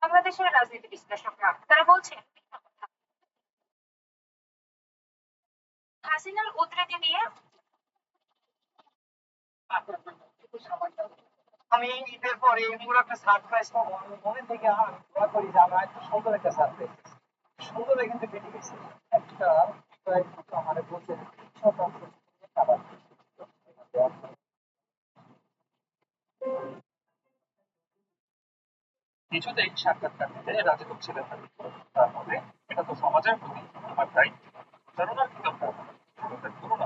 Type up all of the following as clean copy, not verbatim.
বাংলাদেশের রাজনীতি বিশ্লেষকরা তারা বলছেন হাসিনার উদ্ধৃতি দিয়ে আমি ঈদের পরে পুরো একটা সারপ্রাইজ পাবো মনে থেকে দোয়া করি যে আমরা একটু সুন্দর একটা সারপ্রাইজ সুন্দর কিন্তু বেরিয়ে গেছে একটা আমাদের বলছে খাবার কিছুতেই সাক্ষাৎকার দিতে রাজি হচ্ছিলেন না তার মধ্যে এটা তো সমাজের প্রতি আমার দায়িত্ব ধারণার কি দরকার আমাদের তুলনা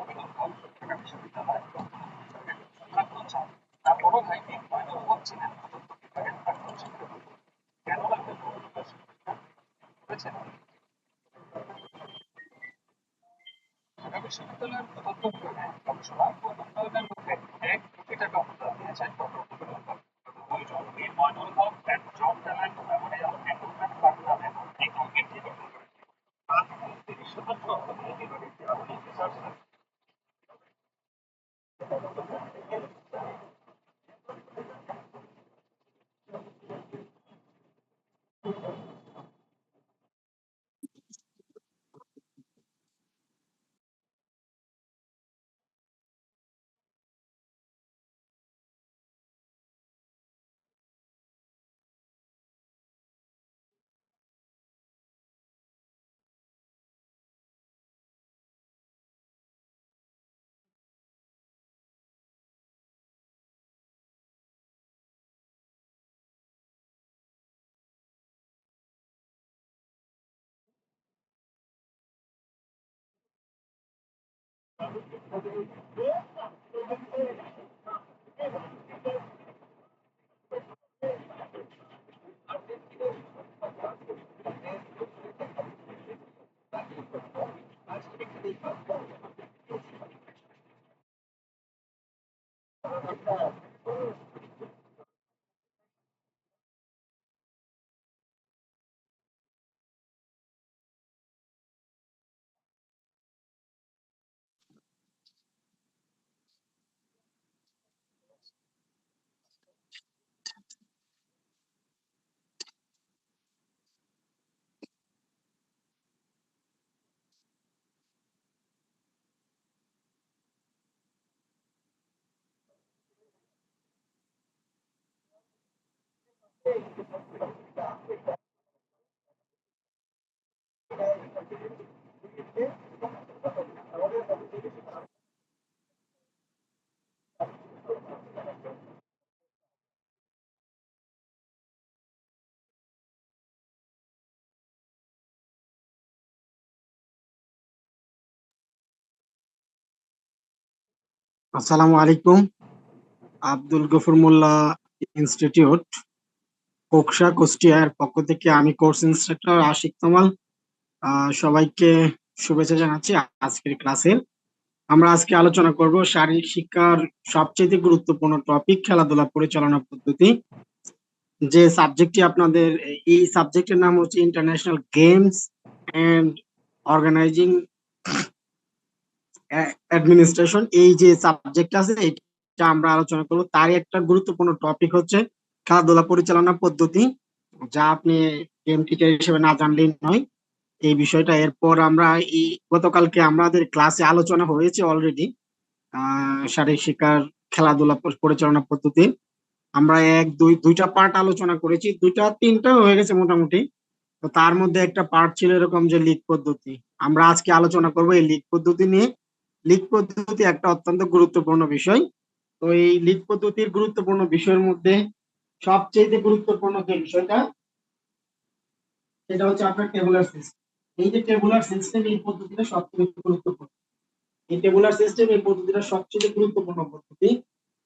অভিনন্দন ঢাকা বিশ্ববিদ্যালয় তার বড় ভাই অনুভব ছিলেন বিভাগের প্রাক্তন শিক্ষক কেন লাগবে ঢাকা বিশ্ববিদ্যালয়ের তথ্য বিভাগে গবেষণা ও উন্নয়নের মধ্যে 1 কোটি টাকা অনুদান দিয়েছেন দুইজন Nirmaynul Haque and John Talent memorial endowment fund নামে এই কমিটি গঠন করেছে 30 শতাংশ অর্থ নিয়ে বিভাগের আধুনিক রিসার্চ আসসালামু আলাইকুম। আব্দুল গফুর মোল্লা ইনস্টিটিউট কোকসা কুষ্টিয়ার পক্ষ থেকে আমি কোর্স ইনস্ট্রাক্টর আশিক কামাল সবাইকে শুভেচ্ছা জানাচ্ছি। আজকের ক্লাসে আমরা আজকে আলোচনা করব শারীরিক শিক্ষার সবচেয়ে গুরুত্বপূর্ণ টপিক খেলাধুলা পরিচালনা পদ্ধতি। যে সাবজেক্টটি আপনাদের এই সাবজেক্টের নাম হচ্ছে international games and organizing administration. এই যে সাবজেক্ট আছে এটা আমরা আলোচনা করব। তারই একটা গুরুত্বপূর্ণ টপিক হচ্ছে খেলাধুলা পরিচালনা পদ্ধতি, যা আপনি গেম টিচার হিসেবে না জানলেই নয় এই বিষয়টা। এরপর আমরা এই গতকালকে আমাদের ক্লাসে আলোচনা হয়েছে অলরেডি শারীরিক শিক্ষার খেলাধুলা পরিচালনা পদ্ধতি। আমরা দুইটা পার্ট আলোচনা করেছি, দুইটা তিনটা হয়ে গেছে মোটামুটি। তো তার মধ্যে একটা পার্ট ছিল এরকম যে লিগ পদ্ধতি। আমরা আজকে আলোচনা করব এই লিগ পদ্ধতি নিয়ে। লিগ পদ্ধতি একটা অত্যন্ত গুরুত্বপূর্ণ বিষয়। তো এই লিগ পদ্ধতির গুরুত্বপূর্ণ বিষয়ের মধ্যে সবচেয়ে গুরুত্বপূর্ণ যে বিষয়টা সেটা হচ্ছে আপনার টেবুলার সিস্টেম। এই যে টেবুলার সিস্টেম এই পদ্ধতিটা সবচেয়ে গুরুত্বপূর্ণ। এই টেবুলার সিস্টেম এই পদ্ধতিটা সবচেয়ে গুরুত্বপূর্ণ পদ্ধতি।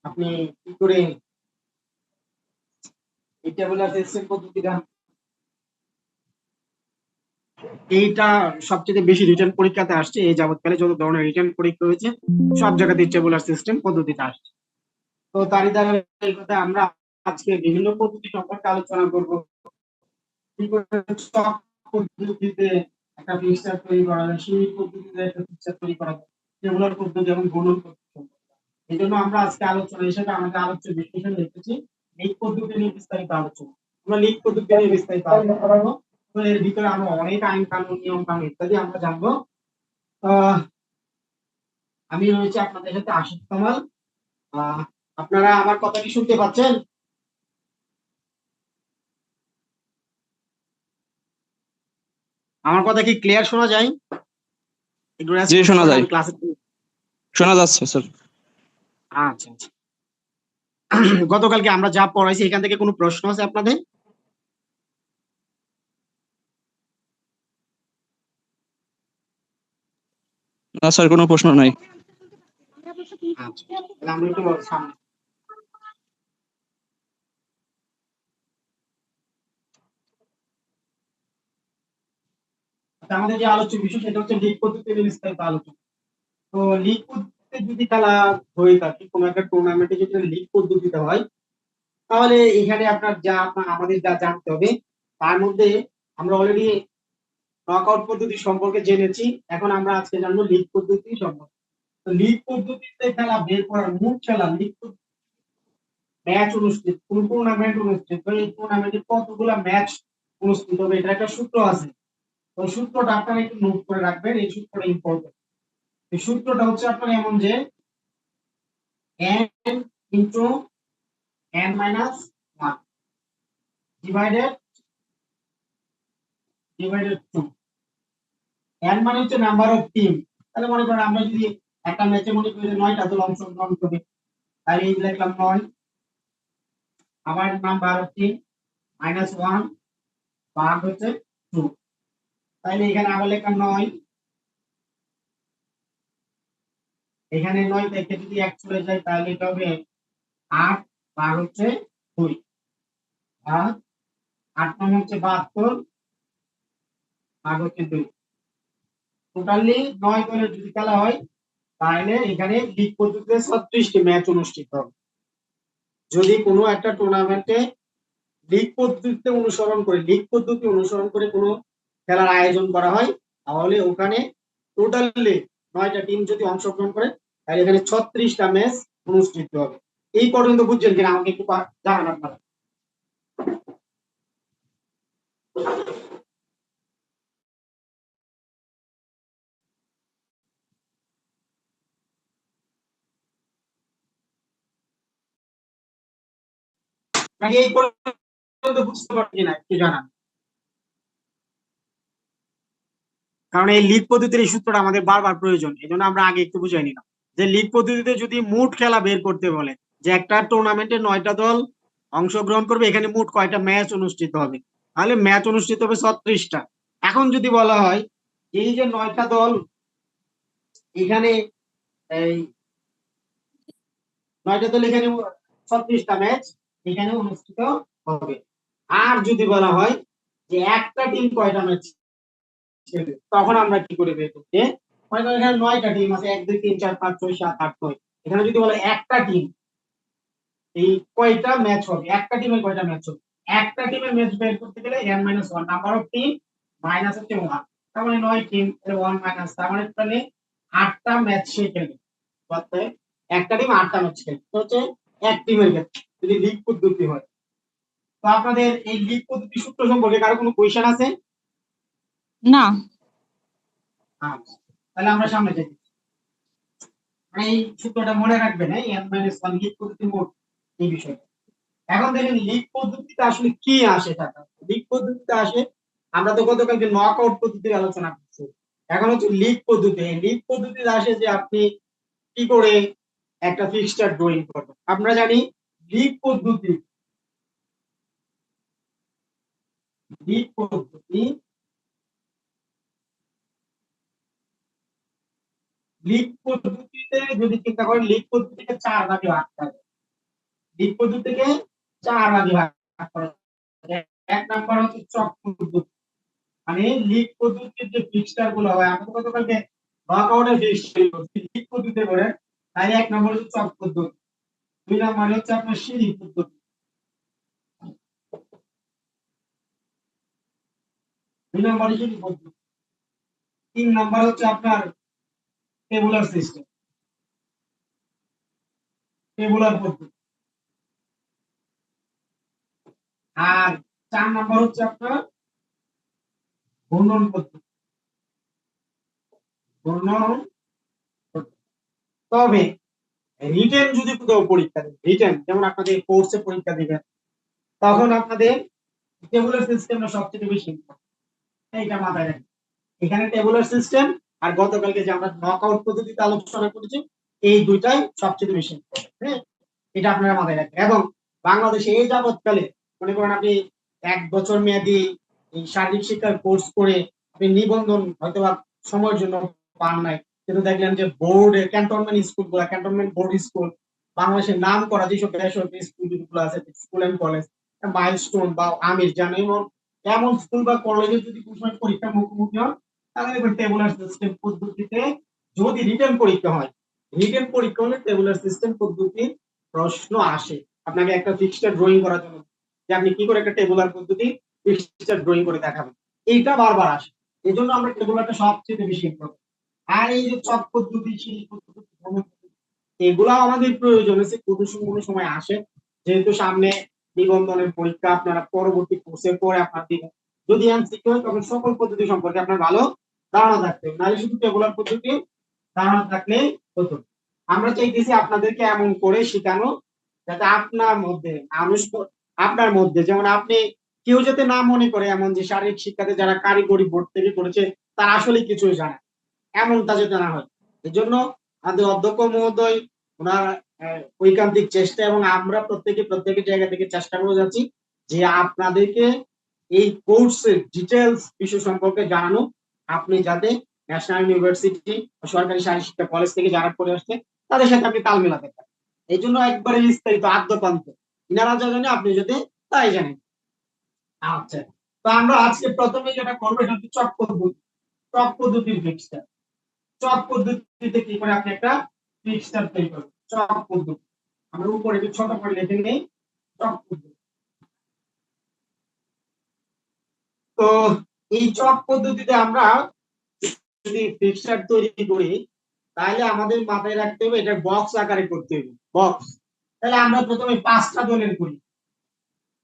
আপনি কি করে এই টেবুলার সিস্টেম পদ্ধতিটা, এইটা সবচেয়ে বেশি রিটার্ন পরীক্ষাতে আসছে। এই যাবৎকালে যত ধরনের রিটার্ন পরীক্ষা হয়েছে সব জায়গাতেই টেবুলার সিস্টেম পদ্ধতিটা আসছে। তো তারই ধারাবাহিকতায় আমরা আজকে বিভিন্ন পদ্ধতি সম্পর্কে আলোচনা করব। কি করে চক পদ্ধতিতে একটা ফিক্সচার তৈরি করা যায়, সেই পদ্ধতিতে একটা ফিক্সচার তৈরি করা যায়, টেবুলার পদ্ধতি এবং গুণন পদ্ধতি। এই জন্য আমরা আজকে আলোচনা হিসেবে আমাদের আলোচ্য বিশ্লেষণ রেখেছি এই পদ্ধতি নিয়ে বিস্তারিত আলোচনা। আমরা লিগ পদ্ধতি নিয়ে বিস্তারিত আলোচনা করবো। তো এর ভিতরে আমরা অনেক আইন কানুন নিয়ম কানুন ইত্যাদি আমরা জানবো। আমি রয়েছে আপনাদের সাথে আশিক কামাল। আপনারা আমার কথা কি শুনতে পাচ্ছেন? আমার কথা কি ক্লিয়ার শোনা যায়? একটু জি শোনা যায়, আমি ক্লাসে। শোনা যাচ্ছে স্যার। আচ্ছা আচ্ছা। গতকালকে আমরা যা পড়াইছি এখান থেকে কোনো প্রশ্ন আছে আপনাদের? না স্যার, কোনো প্রশ্ন নাই। আচ্ছা, তাহলে আমরা একটু সামনে। আচ্ছা, আমাদের যে আলোচ্য বিষয় সেটা হচ্ছে লিগ পদ্ধতি নিয়ে বিস্তারিত আলোচনা। তো লিগ পদ্ধতিতে যদি খেলা হয়ে থাকে, কোনো একটা টুর্নামেন্টে যদি লিগ পদ্ধতিতে হয়, তাহলে এখানে আমাদের যা জানতে হবে তার মধ্যে আমরা অলরেডি নকআউট পদ্ধতি সম্পর্কে জেনেছি। এখন আমরা আজকে জানবো লিগ পদ্ধতি সম্পর্কে। তো লিগ পদ্ধতিতে খেলা বের করার মূল খেলা লিগ ম্যাচ অনুষ্ঠিত, কোন টুর্নামেন্ট অনুষ্ঠিত, এই টুর্নামেন্টে কতগুলা ম্যাচ অনুষ্ঠিত হবে, এটা একটা সূত্র আছে। ওই সূত্রটা আপনারা একটু নোট করে রাখবেন, এই সূত্রটা ইম্পর্টেন্ট। এই সূত্রটা হচ্ছে আপনার এমন যে n into n minus 1 divided 2। n মানে হচ্ছে নাম্বার অফ টিম। তাহলে মনে করেন আমরা যদি একটা ম্যাচে মনে করি 9টা দল অংশগ্রহণ করবে, তাহলে এই লিখলাম 9, আবার নাম্বার অফ টিম -1 ভাগ হচ্ছে 2। তাহলে এখানে আবার লিখলাম 9, এখানে 9 থেকে যদি 1 চলে যায় তাহলে এটা হবে 8 ভাগ হচ্ছে 2। আর 8 9 হচ্ছে 72 ভাগ হচ্ছে 2। টোটালি 9 দলের যদি খেলা হয় তাহলে এখানে লিগ পদ্ধতিতে 36টি ম্যাচ অনুষ্ঠিত হবে। যদি কোনো একটা টুর্নামেন্টে লিগ পদ্ধতি অনুসরণ করে কোনো খেলার আয়োজন করা হয়, তাহলে ওখানে টোটালি 9টা টিম যদি অংশগ্রহণ করে তাহলে এখানে 36টা ম্যাচ অনুষ্ঠিত হবে। এই পর্যন্ত বুঝছেন কিনা আমাকে একটু জানান আপনারা। নাকি এই পর্যন্ত বুঝতে পারছি কিনা একটু জানান। কারণ এই লিগ পদ্ধতির এই সূত্রটা আমাদের বারবার প্রয়োজন, এই জন্য আমরা আগে একটু বুঝাই নিলাম যে লিগ পদ্ধতিতে যদি মোট খেলা বের করতে বলে যে একটা টুর্নামেন্টে 9টা দল অংশগ্রহণ করবে, এখানে মোট কয়টা ম্যাচ অনুষ্ঠিত হবে, তাহলে ম্যাচ অনুষ্ঠিত হবে 36টা। এখন যদি বলা হয় এই যে 9টা দল এখানে, এই 9টা দল এখানে 36টা ম্যাচ এখানে অনুষ্ঠিত হবে। আর যদি বলা হয় যে একটা টিম কয়টা ম্যাচ, তখন আমরা কি করে বের করতে, মনে করেন এখানে 9টা টিম আছে, 1 2 3 4 5 6 7 8 9। এখানে যদি বলে একটা টিম এই কয়টা ম্যাচ হবে, একটা টিমের কয়টা ম্যাচ হবে, একটা টিমের ম্যাচ বের করতে গেলে n-1 number of team minus হচ্ছে 1, তার মানে 9 টিম 1 মাইনাস, তার মানে তাহলে 8টা ম্যাচ সে খেলবে, অর্থাৎ একটা টিম 8টা ম্যাচ খেলবে। তো হচ্ছে এক টিমের ক্ষেত্রে যদি লিগ পদ্ধতি হয়। তো আপনাদের এই লিগ পদ্ধতি সূত্র সম্পর্কে কারো কোনো কোয়েশ্চেন আছে? না। আচ্ছা, তাহলে আমরা সামনে যাই। এই সূত্রটা মনে রাখবেন, n-1 লিগ পদ্ধতি মোট এই বিষয়টা। এখন দেখেন লিগ পদ্ধতিতে আসলে কি আসে টাকা। লিগ পদ্ধতিতে আসে, আমরা তো গতকালকে নকআউট পদ্ধতির আলোচনা করছি, এখন হচ্ছে লিগ পদ্ধতি। লিগ পদ্ধতিতে আসে যে আপনি কি করে একটা ফিক্সচার ড্রয়িং করবেন। আমরা জানি লিগ পদ্ধতি লিগ পদ্ধতি লিগ পদ্ধতিতে যদি চিন্তা করেন, লিগ পদ্ধতিকে 4 ভাগে ভাগ করা যায়। লিগ পদ্ধতিকে 4 ভাগে ভাগ করা যায়। এক নাম্বার হচ্ছে চক পদ্ধতি, মানে লিগ পদ্ধতির যে ফিক্সচার গুলো হয়, আমরা তো গতকালকে নকআউটের ফিক্সচার লিগ পদ্ধতিতে করে, তাই এক নম্বর হচ্ছে চক পদ্ধতি, 2 নম্বর হচ্ছে আপনার সিঁড়ি পদ্ধতি, 2 নম্বর সিঁড়ি পদ্ধতি, 3 নম্বর হচ্ছে আপনার টেবুলার সিস্টেম, টেবুলার পদ্ধতি। আর 4 নাম্বার হচ্ছে আপনার ঘূর্ণন পদ্ধতি। ঘূর্ণন পদ্ধতি। তবে রিটেন যদি কোথাও পরীক্ষা দেন, রিটেন যেমন আপনাদের কোর্সে পরীক্ষা দিবেন, তখন আপনাদের টেবুলার সিস্টেমটা সবচেয়ে বেশি important। এইটা মাথায় রাখবেন। এখানে টেবুলার সিস্টেম আর গতকালকে যে আমরা নকআউট পদ্ধতিতে আলোচনা করেছি, এই দুইটাই সবচেয়ে বেশি important। হ্যাঁ, এটা আপনারা মাথায় রাখবেন। এবং বাংলাদেশে এই যাবৎকালে মনে করেন আপনি 1 বছর মেয়াদী এই শারীরিক শিক্ষার কোর্স করে আপনি নিবন্ধন হয়তোবা সময়ের জন্য পান নাই, কিন্তু দেখলেন যে বোর্ডে ক্যান্টনমেন্ট স্কুলগুলো, ক্যান্টনমেন্ট বোর্ড স্কুল, বাংলাদেশের নাম করা যেসব বেসরকারি স্কুলগুলো আছে, স্কুল এন্ড কলেজ, মাইলস্টোন বা আমির জান, এমন স্কুল বা কলেজে যদি কোনো সময় পরীক্ষার মুখোমুখি হন, তাহলে টেবুলার সিস্টেম পদ্ধতিতে যদি রিটেন পরীক্ষা হয়, রিটেন পরীক্ষা হলে টেবুলার সিস্টেম পদ্ধতির প্রশ্ন আসে। আপনাকে একটা ফিক্সচার ড্রয়িং করার জন্য যে আপনি কি করে একটা টেবুলার পদ্ধতি ফিক্সচার ড্রয়িং করে দেখাবেন, এইটা বারবার আসে। এই জন্য আমরা টেবুলারটা সবচেয়ে বেশি ইম্পর্টেন্ট। আর এই যে চক পদ্ধতি, সিঁড়ি পদ্ধতি, ভ্রমণ পদ্ধতি, এগুলো আমাদের প্রয়োজন আছে কোনো সময় আসে, যেহেতু সামনে নিবন্ধনের পরীক্ষা আপনারা পরবর্তী কোর্সের পরে আপনার দিবেন। যদি এমসিকিউ হয় তখন সকল পদ্ধতি সম্পর্কে আপনার ভালো ধারণা থাকতে হবে, নাহলে শুধু টেবুলার পদ্ধতি ধারণা থাকলেই হতো। আমরা চাইতেছি আপনাদেরকে এমন করে শেখানো যাতে আপনার মধ্যে আপনার মধ্যে যেমন আপনি কেউ যাতে না মনে করে এমন যে শারীরিক শিক্ষাতে যারা কারিগরি বোর্ড থেকে করেছে তারা আসলে কিছুই জানে, এমনটা যাতে না হয়। এই জন্য আমাদের অধ্যক্ষ মহোদয় ওনার ঐকান্তিক চেষ্টা এবং আমরা প্রত্যেকের জায়গা থেকে চেষ্টা করে যাচ্ছি যে আপনাদেরকে এই কোর্সের ডিটেলস বিষয় সম্পর্কে জানানো, আপনি যাতে ন্যাশনাল ইউনিভার্সিটি সরকারি শারীরিক শিক্ষা কলেজ থেকে যারা করে আসছে তাদের সাথে আপনি তাল মেলাতে পারেন। এই জন্য একবারে বিস্তারিত আদ্যপান্ত ইনারা যা জানে আপনি যদি তাই জানেন। আচ্ছা, তো আমরা আজকে প্রথমে যেটা করবো এটা হচ্ছে চক পদ্ধতি। চক পদ্ধতির ফিক্সচার। চক পদ্ধতিতে কি করে আপনি একটা ফিক্সচার তৈরি করবেন, চক পদ্ধতি। আমরা উপরে একটু ছোট করে লিখে নেই চক পদ্ধতি। তো এই চক পদ্ধতিতে আমরা যদি ফিক্সচার তৈরি করি তাহলে আমাদের মাথায় রাখতে হবে এটা বক্স আকারে করতে হবে, বক্স। তাহলে আমরা প্রথমে 5টা দলের করি,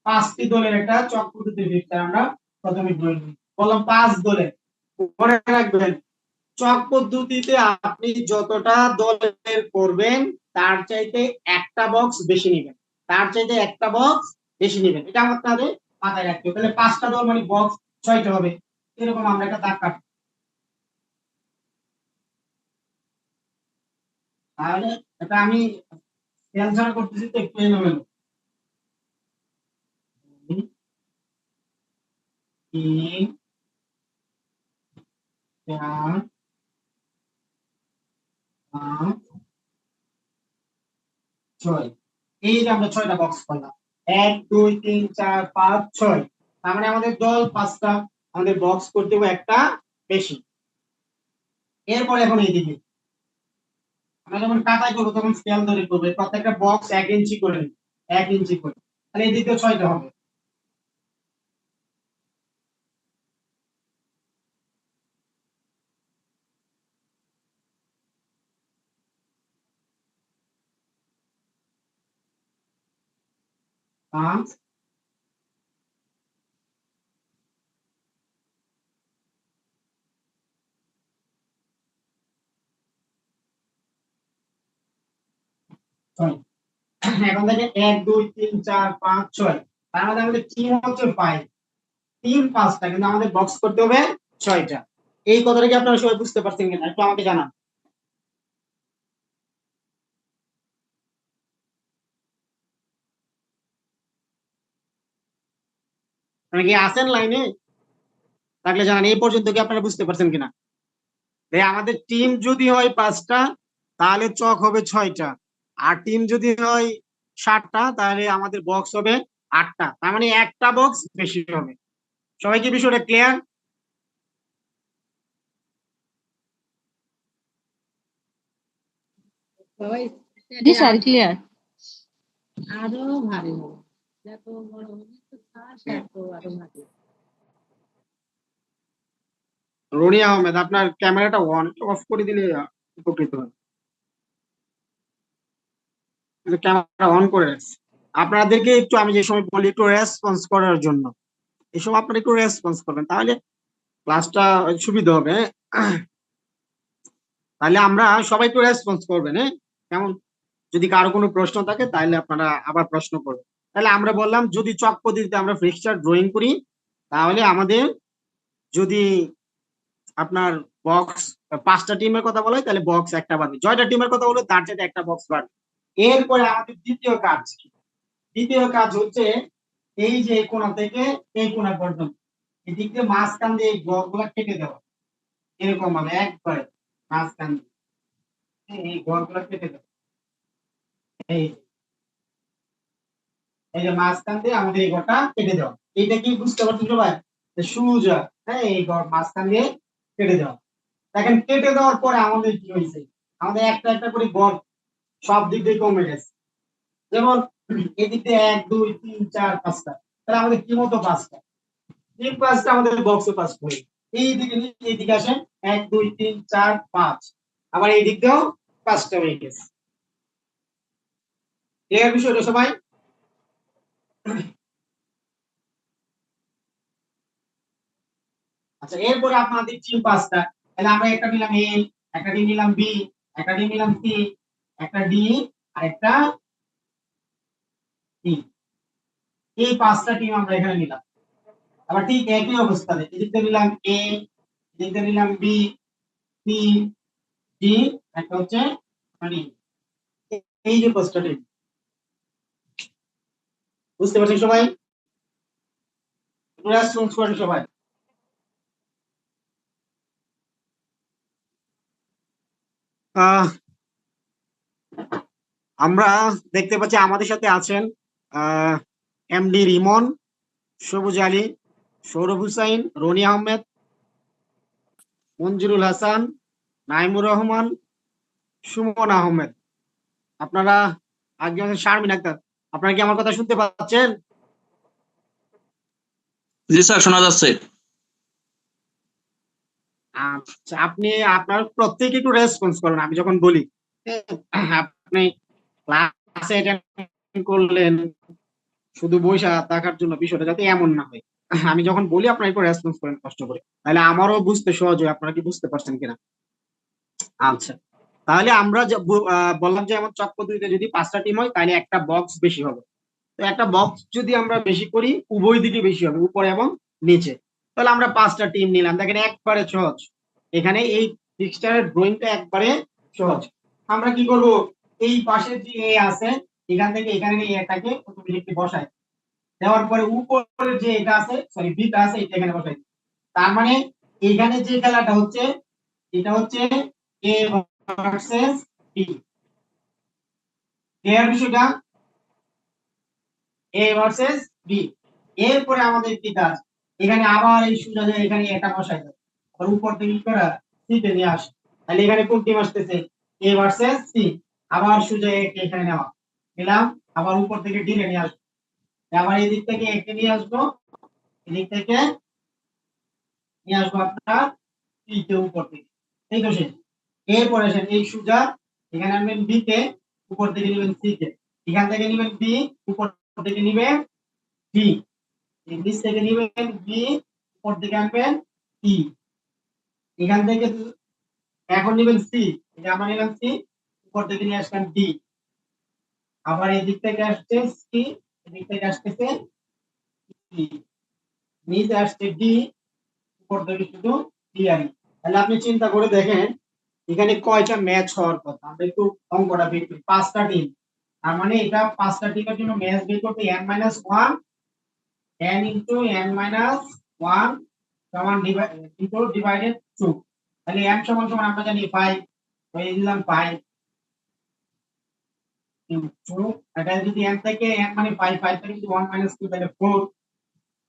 5টি দলের একটা চক পদ্ধতির ফিক্সচার আমরা প্রথমে ড্রয়িং করি। বললাম 5 দলের। মনে রাখবেন চক পদ্ধতিতে আপনি যতটা দলের করবেন তার চাইতে একটা বক্স বেশি নেবেন, তার চাইতে একটা বক্স বেশি নেবেন, এটা আপনাদের মাথায় রাখতে হবে। তাহলে 5টা দল মানে বক্স 6টা হবে। এরকম আমরা একটা দাগ কাটবো। তাহলে এটা আমি ক্যান্সেল করতেছি তো একটু এলোমেলো। 3 4 5 6, এই যে আমরা 6টা বক্স করলাম, 1 2 3 4 5 6, তার মানে আমাদের দল 5টা, আমাদের বক্স করতে হবে একটা বেশি। এরপর এখন এইদিকে আমরা যখন কাটাই করবো তখন স্কেল ধরে করবো, প্রত্যেকটা বক্স 1 ইঞ্চি করে নিই, 1 ইঞ্চি করে, তাহলে এদিকে 6টা হবে। পাঁচ, ছয়। এখন থেকে 1 2 3 4 5 6, তার মধ্যে আমাদের টিম হচ্ছে 5, টিম 5টা, কিন্তু আমাদের বক্স করতে হবে 6টা। এই কথাটা কি আপনারা সবাই বুঝতে পারছেন কিনা একটু আমাকে জানান। আপনারা কি আছেন লাইনে? থাকলে জানান এই পর্যন্ত কি আপনারা বুঝতে পারছেন কিনা। আমাদের টিম যদি হয় 5টা তাহলে চক হবে 6টা, আর টিম যদি হয় 7টা তাহলে আমাদের বক্স হবে 8টা, তার মানে একটা বক্স বেশি হবে। সবাই কি বিষয়টা ক্লিয়ার? জি স্যার, ক্লিয়ার। আরো ভারী হবে, যত বড় হবে তো শ্বাস এত আরো ভারী। রনি আহমেদ, আপনার ক্যামেরাটা অন অফ করে দিলে উপকৃত হয়। ক্যামেরা অন করে রাখছি। আপনাদেরকে একটু আমি যে সময় বলি একটু রেসপন্স করার জন্য, এসব আপনারা একটু রেসপন্স করবেন, তাহলে ক্লাসটা সুবিধা হবে। তাহলে আমরা সবাই একটু রেসপন্স করবেন, হ্যাঁ? কেমন? যদি কারো কোনো প্রশ্ন থাকে তাহলে আপনারা আবার প্রশ্ন করবেন। তাহলে আমরা বললাম যদি চক পদ্ধতিতে আমরা ফিক্সচার ড্রয়িং করি, তাহলে আমাদের যদি আপনার বক্স 5টা টিমের কথা বলা হয় তাহলে বক্স একটা বাড়বে, 6টা টিমের কথা বলে তার চাইতে একটা বক্স বাড়বে। এরপরে আমাদের দ্বিতীয় কাজ কি? দ্বিতীয় কাজ হচ্ছে এই যে এই কোণা থেকে এই কোণা পর্যন্ত এই দিক দিয়ে মাঝখান দিয়ে এই গড়গুলা কেটে দেওয়া, এরকম ভাবে একবারে মাঝখান দিয়ে এই গড়গুলা কেটে দেওয়া। এই এই যে মাঝখান দিয়ে আমাদের এই গড়টা কেটে দেওয়া, এইটা কি বুঝতে পারছেন সবাই? সোজা, হ্যাঁ, এই গড় মাঝখান দিয়ে কেটে দেওয়া। দেখেন কেটে দেওয়ার পরে আমাদের কি হয়েছে, আমাদের একটা একটা করে গড় সব দিক দিয়ে কমে গেছে। যেমন এদিক দিয়ে 1 2 3 4 5টা, তাহলে আমাদের কি মতো 5টা, এই 5টা আমাদের বক্সে 5 হয়ে এইদিকে আসেন 1 2 3 4 5, আবার এই দিক দিয়েও 5টা হয়ে গেছে। ক্লিয়ার বিষয়টা সবাই? আচ্ছা, এরপরে আপনাদের টিম 5টা, তাহলে আমরা একটা নিলাম এ, একটা টিম নিলাম বি, একটা টিম নিলাম সি, একটা ডি আর একটা ই। এই 5টা টিম আমরা এখানে নিলাম। আবার ঠিক একই অবস্থাতে এদিকে নিলাম এ, এদিকে নিলাম বি, সি, ডি, একটা হচ্ছে মানে এই যে 5টা টিম। বুঝতে পারছেন সবাই? রেসপন্স করেন সবাই। আমরা দেখতে পাচ্ছি আমাদের সাথে আছেন এমডি রিমন, সবুজ আলী, সৌরভ হুসাইন, রনি আহমেদ, মঞ্জুরুল হাসান, নাইমুর রহমান, সুমন আহমেদ। আপনারা আগে আছেন শারমিন আক্তার। আপনারা কি আমার কথা শুনতে পাচ্ছেন? জি স্যার, শোনা যাচ্ছে। আচ্ছা, আপনি আপনার প্রত্যেকে একটু রেসপন্স করেন আমি যখন বলি। আপনি ক্লাসে অ্যাটেন্ড করলেন শুধু বইসা থাকার জন্য, বিষয়টা যাতে এমন না হয়। আমি যখন বলি আপনারা একটু রেসপন্স করেন কষ্ট করে, তাহলে আমারও বুঝতে সহজ হয় আপনারা কি বুঝতে পারছেন কিনা। আচ্ছা, তাহলে আমরা বললাম যে এমন চক পদ্ধতিতে যদি 5টা টিম হয় তাহলে একটা বক্স বেশি হবে। তো একটা বক্স যদি আমরা বেশি করি উভয় দিকে বেশি হবে, উপরে এবং নিচে। তাহলে আমরা 5টা টিম নিলাম, দেখেন একবারে সহজ। এখানে এই ফিক্সচারের ড্রয়িংটা একবারে সহজ। আমরা কি করব, এই পাশে যে এ আছে এখান থেকে এখানে এটাকে অটোমেটিকলি বসাই, দেওয়ার পরে উপরে যে এটা আছে সরি বিটা আছে এটা এখানে বসাই। তার মানে এইখানে যে খেলাটা হচ্ছে এটা হচ্ছে এ ভার্সেস বি। ক্লিয়ার বিষয়টা? A versus B. এরপরে আমাদের কি কাজ, এখানে আবার এই সোজা এখানে এটা বসাই দাও, আর উপর থেকে কি করা সি তে নিয়ে আসে। তাহলে এখানে কোন টিম আসতেছে, এ ভার্সেস সি। আবার সোজা একে এখানে নেওয়া, নিলাম, আবার উপর থেকে ডি নিয়ে আসবো, আবার এই দিক থেকে একে নিয়ে আসবো, এদিক থেকে নিয়ে আসবো আপনার সি তে উপর থেকে। এই তো শেষ। এরপরে আসেন এই সোজা এখানে আনবেন বি তে, উপর থেকে নেবেন সি তে, এখান থেকে নেবেন বি, উপর থেকে নেবেন ডি, নিচ থেকে নেবেন বি, উপর থেকে আনবেন ই, এখান থেকে এখন নেবেন সি, এটা আমরা নিলাম সি, উপর থেকে নিয়ে আসবেন ডি, আবার এই দিক থেকে আসছে সি, এদিক থেকে আসতেছে ই, নিচে আসছে ডি, উপর থেকে শুধু ডি আর ই। তাহলে আপনি চিন্তা করে দেখেন এখানে কয়টা ম্যাচ হওয়ার কথা, আমরা একটু অঙ্কটা বের করি। 5টা টিম, তার মানে এটা 5টা টিমের জন্য ম্যাচ বের করতে n-1 n into n-1 সমান ডিভাইডেড 2। তাহলে n সমান সমান আমরা জানি 5, হয়ে দিলাম 5 into, এটা যদি n থেকে n মানে 5, 5 থেকে যদি 1 minus 2 তাহলে 4,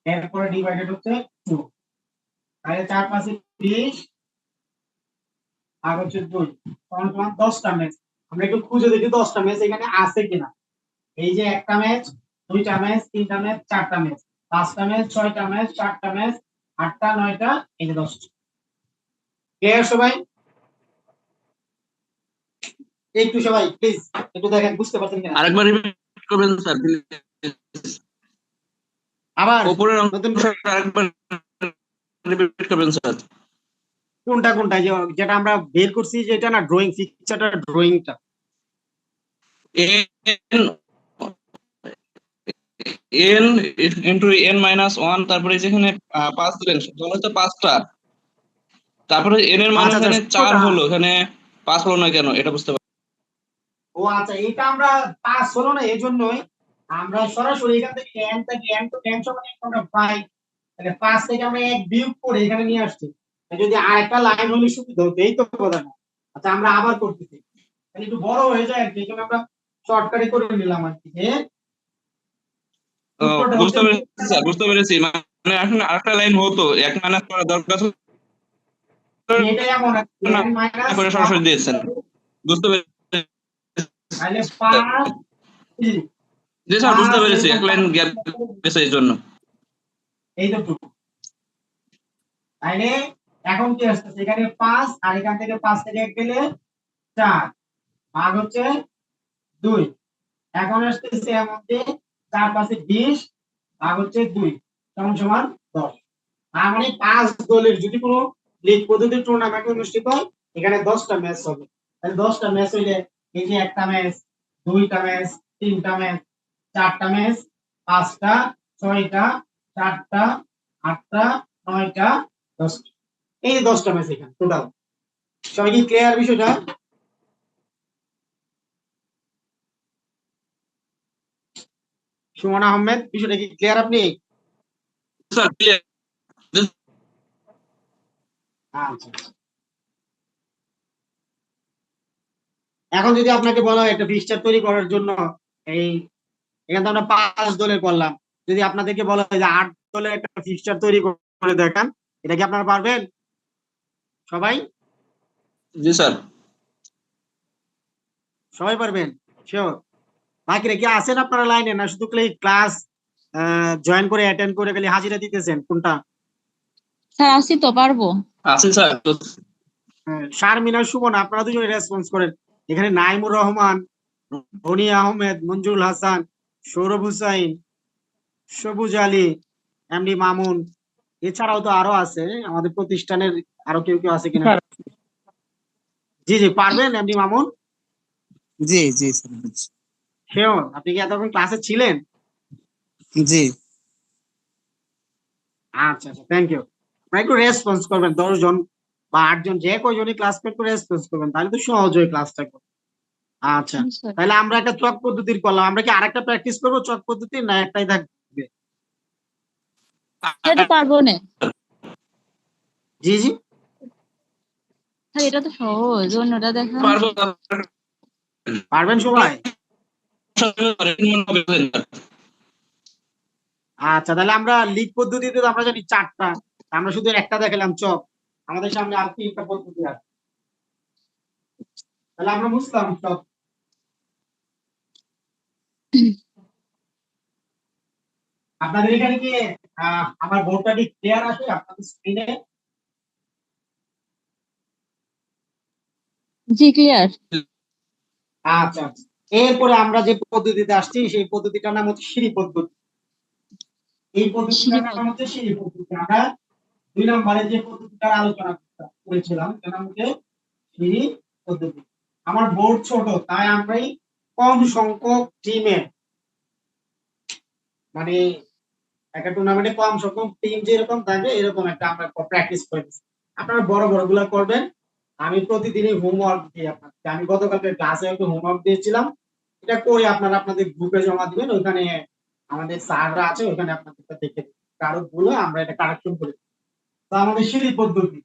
এরপরে ডিভাইডেড হচ্ছে 2, তাহলে 4 5 20 আর হচ্ছে 2 সমান সমান 10টা ম্যাচ। আমরা একটু খুঁজে দেখি 10টা ম্যাচ এখানে আছে কিনা। এই যে একটা ম্যাচ, দুইটা ম্যাচ, তিনটা ম্যাচ, চারটা ম্যাচ, 5টা ম্যাচ, 6টা ম্যাচ, 7টা ম্যাচ, 8টা 9টা, এই যে 10টা। ক্লিয়ার সবাই? একটু সবাই প্লিজ একটু দেখেন বুঝতে পারছেন কিনা। আরেকবার রিপিট করবেন স্যার প্লিজ। আবার উপরের নতুন অংশ আরেকবার রিপিট করবেন স্যার। কোনটা কোনটা যেটা আমরা বের করছি, যেটা না ড্রয়িং পিকচারটা, ড্রয়িংটা। N N into N minus one, তারপরে যেখানে 5 দিলেন তাহলে তো 5টা, তারপরে এন এর মান আচ্ছা আচ্ছা এখানে 4 ছোটটা। হলো, এখানে 5 হলো না কেন এটা বুঝতে পারছি। ও আচ্ছা, এটা আমরা 5 হলো না এই জন্যই আমরা সরাসরি এখান থেকে n থেকে n টু n সমান আমরা পাই, তাহলে 5 থেকে আমরা 1 বিয়োগ করে এখানে নিয়ে আসছি। যদি আরেকটা লাইন হলে সুবিধা হতো, এই তো কথাটা। আচ্ছা আমরা আবার করতেছি, তাহলে একটু বড় হয়ে যায় আর কি, এই জন্য আমরা শর্টকাটে করে নিলাম আর কি। উত্তরটা হচ্ছে বুঝতে পেরেছি স্যার, বুঝতে পেরেছি। মানে এখন আরেকটা লাইন হতো, এক মাইনাস করা দরকার ছিল এটা এমন আর কি, না, n মাইনাস করে সরাসরি দিয়েছেন। বুঝতে পেরেছি। তাহলে 5 জি স্যার, বুঝতে 5 পেরেছি, এরকম এক লাইন গ্যাপ গেছে এই জন্য। এই তো টুকু। তাহলে এখন কি আসছে, এখানে 5 আর এখান থেকে 5 থেকে 1 গেলে 4, ভাগ হচ্ছে 2। এখন আসতেছে এর মধ্যে 4 5 20, ভাগ হচ্ছে 2 সমান সমান 10। তার মানে 5 দলের যদি কোনো লিগ পদ্ধতির টুর্নামেন্ট অনুষ্ঠিত হয়, এখানে 10টা ম্যাচ হবে। তাহলে 10টা ম্যাচ হইলে এই যে একটা ম্যাচ, দুইটা ম্যাচ, তিনটা ম্যাচ, চারটা ম্যাচ, 5টা, 6টা, 7টা, 8টা, 9টা, 10টা, এই যে 10টা ম্যাচ এখানে টোটাল। সবাই কি ক্লিয়ার বিষয়টা? সুমন আহমেদ, বিষয়টা কি ক্লিয়ার আপনি? Sir clear. আচ্ছা, এখন যদি আপনাকে বলা হয় একটা ফিক্সচার তৈরি করার জন্য, এই এখানে তো আমরা 5 দলের করলাম, যদি আপনাদেরকে বলা হয় যে 8 দলের একটা ফিক্সচার তৈরি করে দেখান, এটা কি আপনারা পারবেন সবাই? জি স্যার। সবাই পারবেন শিওর? বাকিরা কি আছেন আপনারা লাইনে, না শুধু ক্লাস জয়েন করে অ্যাটেন্ড করে খালি হাজিরা দিতেছেন, কোনটা? স্যার আসি তো পারবো। আছে স্যার। শারমিন আর সুমন, আপনারা দুজনে রেসপন্স করেন। এখানে নাইমুর রহমান, রনি আহমেদ, মঞ্জুরুল হাসান, সৌরভ হুসাইন, সবুজ আলী, এমডি মামুন, এছাড়াও তো আরো আছে আমাদের প্রতিষ্ঠানের, আরো কেউ কেউ আছে কিনা? জি জি পারবেন এমডি মামুন? জি জি শিওর? আপনি কি এতক্ষণ ক্লাসে ছিলেন? জি। আচ্ছা আচ্ছা, থ্যাংক ইউ। আপনারা একটু রেসপন্স করবেন, 10 জন বা 8 জন, যে কয়জনই ক্লাস করে রেসপন্স করবেন, তাহলে তো সহজ হয় ক্লাসটা। আচ্ছা, জি স্যার। তাহলে আমরা একটা চক পদ্ধতির করলাম, আমরা কি আরেকটা প্র্যাকটিস করবো চক পদ্ধতির, না একটাই থাকবে? এটা পারবো না জি জি স্যার, এটা তো সহজ, অন্যটা দেখান। পারবো। পারবেন সবাই? আচ্ছা, তাহলে আমরা লিগ পদ্ধতিতে তো আমরা জানি 4টা, আমরা শুধু একটা দেখালাম চক, আমাদের সামনে আর 3টা পদ্ধতি আছে, তাহলে আমরা বুঝলাম চক। আপনাদের এখানে কি আমার বোর্ডটা কি ক্লিয়ার আছে আপনাদের স্ক্রিনে? জি ক্লিয়ার। আচ্ছা আচ্ছা, এরপরে আমরা যে পদ্ধতিতে আসছি সেই পদ্ধতিটার নাম হচ্ছে সিঁড়ি পদ্ধতি। এই পদ্ধতিটার নাম হচ্ছে সিঁড়ি পদ্ধতি। আমরা 2 নম্বরে যে পদ্ধতিটার আলোচনা করেছিলাম সেটা নাম হচ্ছে সিঁড়ি পদ্ধতি। আমার বোর্ড ছোট, তাই আমরাই কম সংখ্যক টিমে, মানে একটা টুর্নামেন্টে কম সংখ্যক টিম যেরকম থাকে এরকম একটা আমরা প্র্যাকটিস করেছি। আপনারা বড় বড় গুলা করবেন। আমি প্রতিদিনই হোমওয়ার্ক দিই আপনাকে, আমি গতকালকে ক্লাসে একটা হোমওয়ার্ক দিয়েছিলাম, এটা করে আপনারা আপনাদের গ্রুপে জমা দিবেন, ওখানে আমাদের স্যাররা আছে, ওখানে আপনাদের দেখে কারো ভুলে আমরা এটা কারেকশন করি। তো আমাদের সিঁড়ি পদ্ধতি,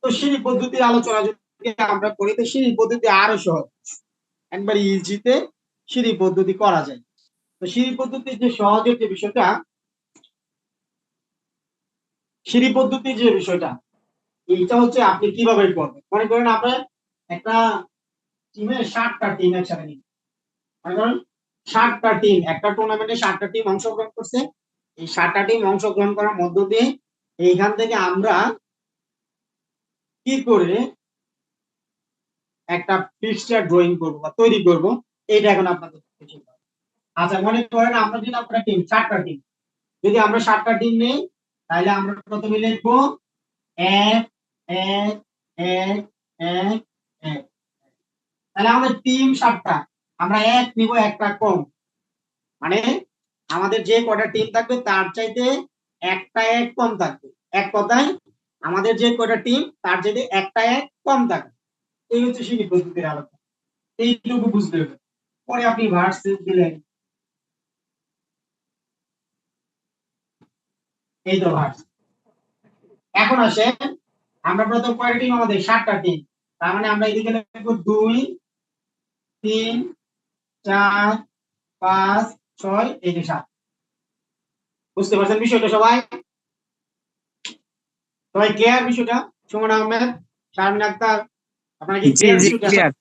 তো সিঁড়ি পদ্ধতির আলোচনা যদি আমরা করি, তো সিঁড়ি পদ্ধতি আরো সহজ, একবার ইজিতে সিঁড়ি পদ্ধতি করা যায়। তো সিঁড়ি পদ্ধতির যে সহজের যে বিষয়টা, সিঁড়ি পদ্ধতির যে বিষয়টা, এইটা হচ্ছে আপনি কিভাবে করবেন। মনে করেন আমরা একটা টিমে 7টা টিম একসাথে নিই, মনে করেন 7টা টিম, একটা টুর্নামেন্টে 7টা টিম অংশগ্রহণ করছে। এই 7টা টিম অংশগ্রহণ করার মধ্য দিয়ে এইখান থেকে আমরা কি করে একটা ফিক্সচার ড্রয়িং করবো বা তৈরি করবো, এইটা এখন আপনাদের। আচ্ছা মনে করেন আমরা দিলাম একটা টিম, 7টা টিম, যদি আমরা 7টা টিম নেই তাহলে আমরা প্রথমে লিখবো 1 1 1 1 1। তাহলে আমাদের টিম 7টা, আমরা 1 নিব, একটা কম, মানে আমাদের যে কয়টা টিম থাকবে তার চাইতে একটা 1 কম থাকবে। এক কথায় আমাদের যে কয়টা টিম তার চাইতে একটা 1 কম থাকবে। এই হচ্ছে সিঁড়ি পদ্ধতির আলোচনা। এইটুকু বুঝতে হবে। পরে আপনি ভার্সেস দিলেন, এই তো ভার্স। এখন আসেন, আমরা প্রথম কয়টা টিম, আমাদের 7টা টিম, তার মানে আমরা এদিকে লিখবো 2 3 4 5 6 এই যে 7। বুঝতে পারছেন বিষয়টা সবাই? সবাই ক্লিয়ার বিষয়টা? সুমন আহমেদ, শারমিন আক্তার, আপনারা কি জি ক্লিয়ার জি বিষয়টা? ক্লিয়ার।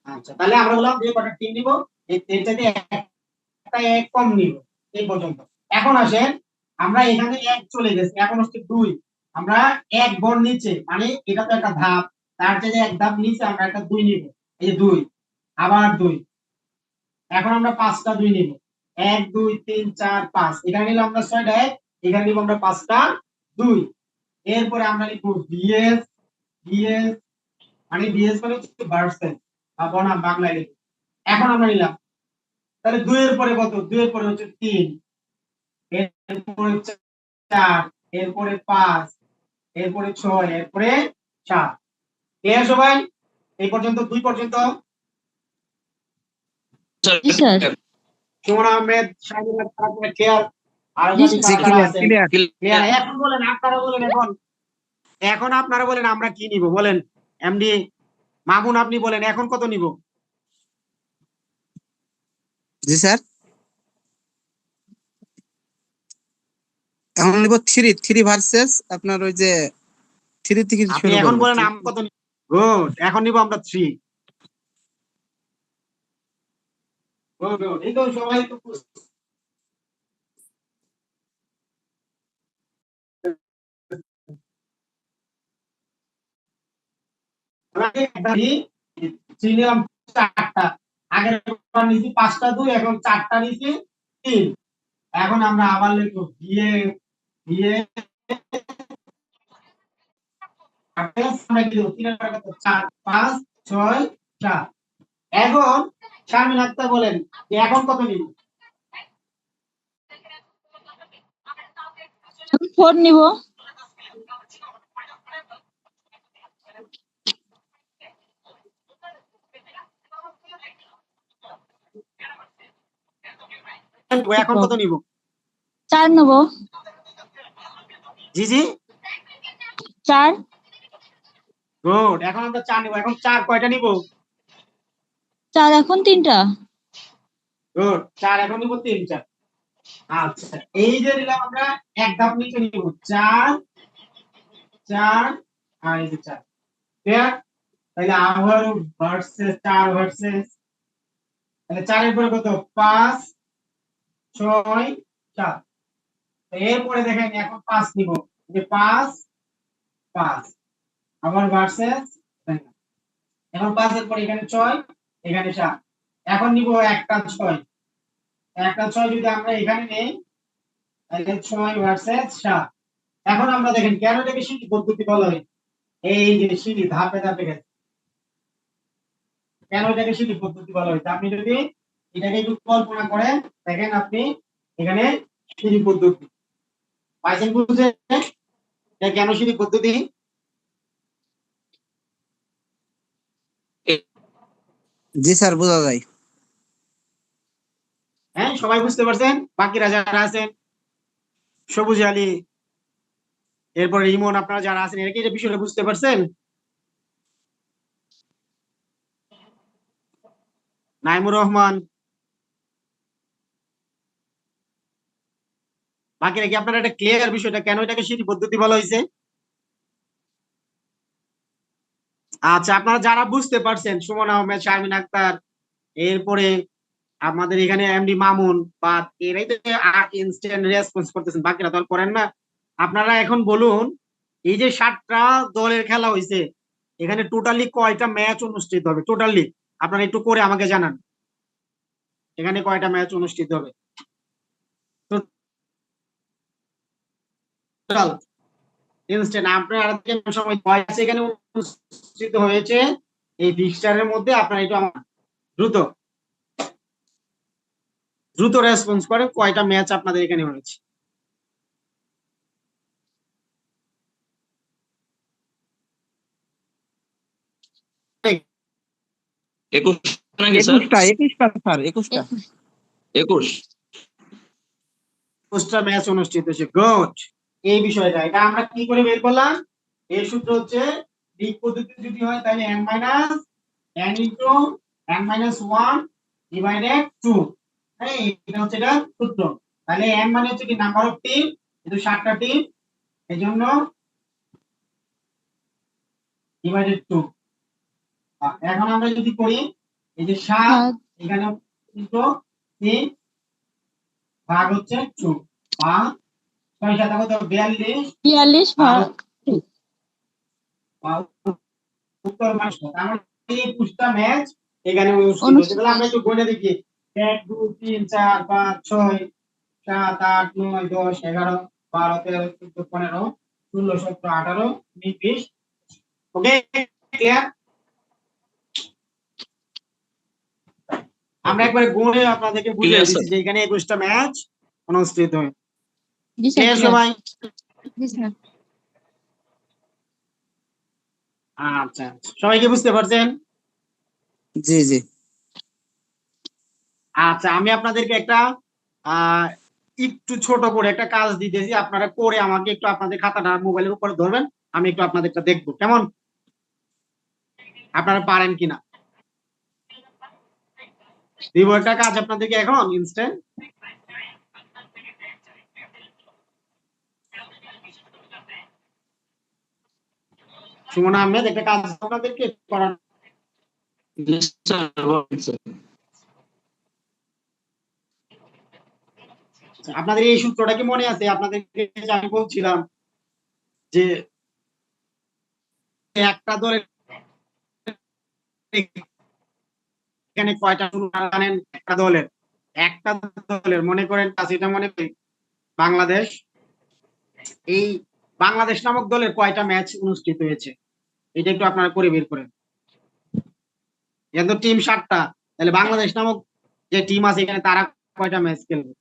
আচ্ছা, তাহলে আমরা বললাম যে কটা টিম নিব, এর চাইতে একটা 1 কম নিব, এই পর্যন্ত। এখন আসেন, আমরা এখানে 1 চলে গেছে, এখন হচ্ছে 2। আমরা 1 গড় নিচে, মানে এটা তো একটা ধাপ, তার চাইতে 1 ধাপ নিচে আমরা একটা 2 নিব, এই যে 2, আবার 2। এখন আমরা 5টা 2 নিব, 1 2 3 4 5। এখানে নিলাম আমরা 6টা 1, এখানে নিব আমরা 5টা 2। এরপরে আমরা লিখব বিএস, বিএস মানে বিএস মানে হচ্ছে ভার্সেস বা বনাম বাংলায় লিখব। এখন আমরা নিলাম, তাহলে 2 এর পরে কত? 2 এর পরে হচ্ছে 3, এরপরে 4, এরপরে 5, এরপরে 6, এরপরে 7। ক্লিয়ার সবাই? এই পর্যন্ত, 2 পর্যন্ত? জি স্যার। সুমন আহমেদ, শাহিদ আক্তার, ক্লিয়ার? আর জি যদি জি স্যার। কারা ক্লিয়ার আছেন ক্লিয়ার। ক্লিয়ার? এখন বলেন, আপনারা বলেন, এখন এখন আপনারা বলেন আমরা কি নিব, বলেন। এমডি মামুন, আপনি বলেন এখন কত নিব? জি স্যার, এখন নিব 3 ভার্সেস আপনার ওই যে 3 থেকে আপনি শুরু এখন করবো। বলেন আমি কত নিব। গুড, এখন নিব আমরা 3। গুড, এই তো সবাই তো নিলাম 4টা, আগের বার নিয়েছি 5টা 2, এখন 4টা নিয়েছি 3। এখন আমরা আবার লিখবো ভিএ, ভিএ 4 5 6 7। এখন শারমিন আক্তার বলেন যে এখন কত নিব? 4 নিব। এখন কত নিব? 4 নেব। জি জি, 4। গুড, এখন আমরা 4 নিব। এখন 4 কয়টা নিব? 4 এখন 3টা। গুড, 4 এখন নিব 3টা। আচ্ছা, এই যে নিলাম আমরা, এক ধাপ নিচে নিব 4 4 আর এই যে 4। ক্লিয়ার? তাহলে আবার ভার্সেস 4 ভার্সেস, তাহলে 4 এর পরে কত? 5 6 7। এরপরে দেখেন এখন 5 নিব, যে 5 5 আবার ভার্সেস, এখন 5 এর পরে এখানে 6, এখানে 7। এখন নিব একটা 6, একটা 6 যদি আমরা এখানে নেই তাহলে 6 ভার্সেস 7। এখন আমরা দেখেন কেন এটাকে সিঁড়ি পদ্ধতি বলা হয়, এই যে সিঁড়ি ধাপে ধাপে গেছে, কেন এটাকে সিঁড়ি পদ্ধতি বলা হয়েছে? আপনি যদি এটাকে একটু কল্পনা করেন, দেখেন আপনি এখানে সিঁড়ি পদ্ধতি পাইছেন বুঝে, কেন সিঁড়ি পদ্ধতি? জি স্যার, বোঝা যায়। হ্যাঁ, সবাই বুঝতে পারছেন? বাকিরা যারা আছেন, সবুজ আলী, এরপরে ইমন, আপনারা যারা আছেন, এরা কি এই বিষয়টা বুঝতে পারছেন? নাইমুর রহমান, বাকিরা কি আপনারা এটা ক্লিয়ার বিষয়টা কেন এটাকে সিঁড়ি পদ্ধতি বলা হয়েছে? আচ্ছা, আপনারা যারা বুঝতে পারছেন, সুমন আহমেদ, শারমিন আক্তার, এরপরে আমাদের এখানে এমডি মামুন, বা এরাই তো ইনস্ট্যান্ট রেসপন্স করতেছেন, বাকিরা তো আর করেন না। আপনারা এখন বলুন, এই যে 7টা দলের খেলা হয়েছে, এখানে টোটালি কয়টা ম্যাচ অনুষ্ঠিত হবে? টোটালি আপনারা একটু করে আমাকে জানান, এখানে কয়টা ম্যাচ অনুষ্ঠিত হবে? টোটাল ইনস্ট্যান্ট আপনার সময় এখানে অনুষ্ঠিত হয়েছে এই ফিক্সচারের মধ্যে আপনার একটু দ্রুত দ্রুত রেসপন্স করে কয়টা ম্যাচ আপনাদের এখানে হয়েছে। একুশ নাকি স্যার? 21টা স্যার, 21টা। 21। 21টা ম্যাচ অনুষ্ঠিত হয়েছে। গুড। এই বিষয়টা এটা আমরা কি করে বের করলাম? এর সূত্র হচ্ছে লিগ পদ্ধতি যদি হয় তাহলে n minus n into n minus 1 divided 2। হ্যাঁ, এটা হচ্ছে এটা সূত্র। তাহলে n মানে হচ্ছে কি নাম্বার অফ টিম, কিন্তু 7টা টিম, এজন্য ডিভাইডেড 2। এখন আমরা যদি করি এই যে 7 এখানে ইনটু 3 ভাগ হচ্ছে 2 বা 6 7 কত 42 42 ভাগ বা উত্তর মাস। আমরা এই 21টা ম্যাচ এখানে অনুষ্ঠিত হয়েছে। তাহলে আমরা একটু গুণে দেখি 1 2 3 4 5 6 7 8 9 10 11 12 13 14 15 16 17 18 19 20। ওকে, ক্লিয়ার? আমরা একবারে গুণে আপনাদেরকে বুঝিয়ে Clear, দিচ্ছি sir. যে এখানে 21টা ম্যাচ অনুষ্ঠিত হয়। জি স্যার ক্লিয়ার সবাই? জি স্যার আচ্ছা, সবাই কি বুঝতে পারছেন? জি জি। আচ্ছা, আমি আপনাদেরকে একটা একটু ছোট করে একটা কাজ দিতেছি, আপনারা করে আমাকে একটু আপনাদের খাতাটা মোবাইলের উপরে ধরবেন, আমি একটু আপনাদেরটা দেখবো কেমন, আপনারা পারেন কিনা। দিব একটা কাজ আপনাদেরকে এখন ইনস্ট্যান্ট। সুমন আহমেদ একটা কাজ আপনাদেরকে করান। Yes, sir. বলুন, sir. আপনাদের এই সূত্রটা কি মনে আছে? আপনাদেরকে যে আমি বলছিলাম যে একটা দলের এখানে কয়টা জানেন? একটা দলের মনে করেন এটা মনে করি বাংলাদেশ, এই বাংলাদেশ নামক দলের কয়টা ম্যাচ অনুষ্ঠিত হয়েছে এটা একটু আপনারা করে বের করেন। কিন্তু টিম 7টা, তাহলে বাংলাদেশ নামক যে টিম আছে এখানে তারা কয়টা ম্যাচ খেলবে?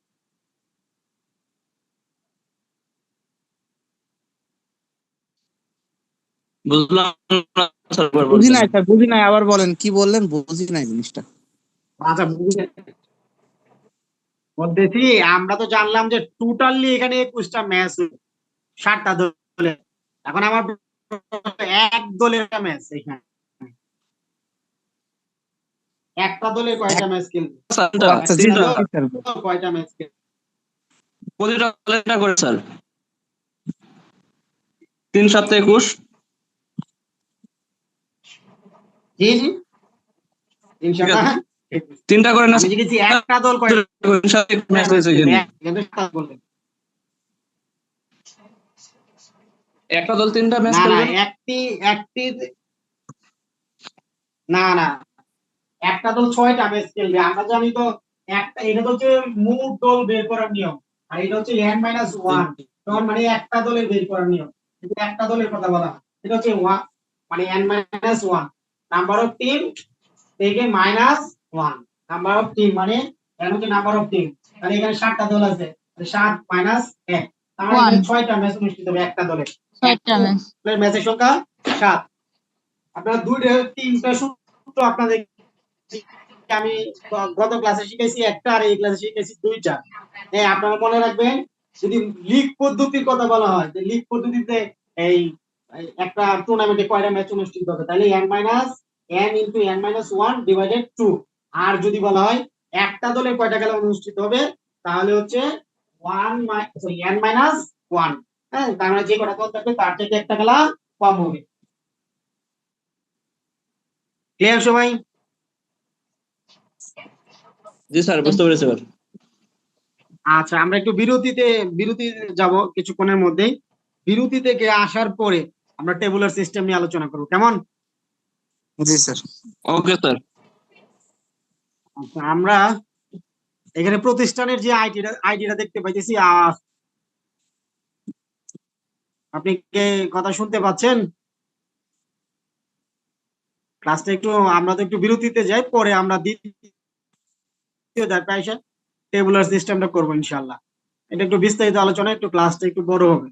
বুঝলাম না, sir, একবার বুঝি বলবেন। নাই স্যার, বুঝি নাই, আবার বলেন কি বললেন, বুঝি নাই জিনিসটা। আচ্ছা, বলতেছি আমরা তো জানলাম যে টোটালি এখানে 21টা ম্যাচ 7টা দলের। এখন আমার এক দলের ম্যাচ এখানে একটা দলের কয়টা ম্যাচ খেলবে? স্যার, ও আচ্ছা, জি একটা জি দল জি স্যার। কয়টা ম্যাচ খেলবে? প্রতিটা দলে একটা করে, স্যার। 3 7 21। জি জি, ইনশাআল্লাহ। 3টা করে না, আমি জিজ্ঞেস একটা দল কয়টা 3 7 ম্যাচ ম্যাচ হয়েছে খেলবে? এখানে। কিন্তু সাত বললেন। একটা দল 3টা ম্যাচ না না, খেলবে। একটি একটি না না, একটা দল 6টা ম্যাচ খেলবে। আমরা জানি তো একটা, এটা তো হচ্ছে মোট দল বের করার নিয়ম, আর এটা হচ্ছে n-1, তখন মানে একটা দলের বের করার নিয়ম, কিন্তু একটা দলের কথা বলা হয়। এটা হচ্ছে মানে n-1 নাম্বার অফ টিম থেকে -1 নাম্বার অফ টিম, মানে n হচ্ছে নাম্বার অফ টিম। তাহলে এখানে 7টা দল আছে, 7 - 1, তাহলে এখানে 6টা ম্যাচ অনুষ্ঠিত হবে একটা দলের। 6টা ম্যাচ ম্যাচের সংখ্যা 7। আপনারা 3টা সূত্র আপনাদের আমি গত ক্লাসে শিখাইছি একটা, আর এই ক্লাসে শিখাইছি 2টা। হ্যাঁ, আপনারা মনে রাখবেন, যদি লিগ পদ্ধতির কথা বলা হয় যে লিগ পদ্ধতিতে এই একটা টুর্নামেন্টে কয়টা ম্যাচ অনুষ্ঠিত হবে, তাহলে n-1 ডিভাইডেড 2। আর যদি বলা হয় একটা দলের কয়টা খেলা অনুষ্ঠিত হবে, তাহলে হচ্ছে n-1। হ্যাঁ, তার মানে যে কটা দল থাকবে তার থেকে একটা খেলা কম হবে। ক্লিয়ার সবাই? জি স্যার, বুঝতে পেরেছি এবার। আচ্ছা, আমরা একটু বিরতি যাব কিছুক্ষণের মধ্যেই। বিরতি থেকে আসার পরে আমরা টেবুলার সিস্টেম নিয়ে আলোচনা করব, কেমন? জি স্যার। Okay sir. আচ্ছা, আমরা এখানে প্রতিষ্ঠানের যে আইডিটা দেখতে পাইতেছি, আপনি কে কথা শুনতে পাচ্ছেন? ক্লাসটা একটু আমরা তো একটু বিরতিতে যাই, পরে আমরা দ্বিতীয় ধাপে এসে টেবুলার সিস্টেমটা করবো ইনশাল্লাহ। এটা একটু বিস্তারিত আলোচনা, একটু ক্লাসটা একটু বড় হবে।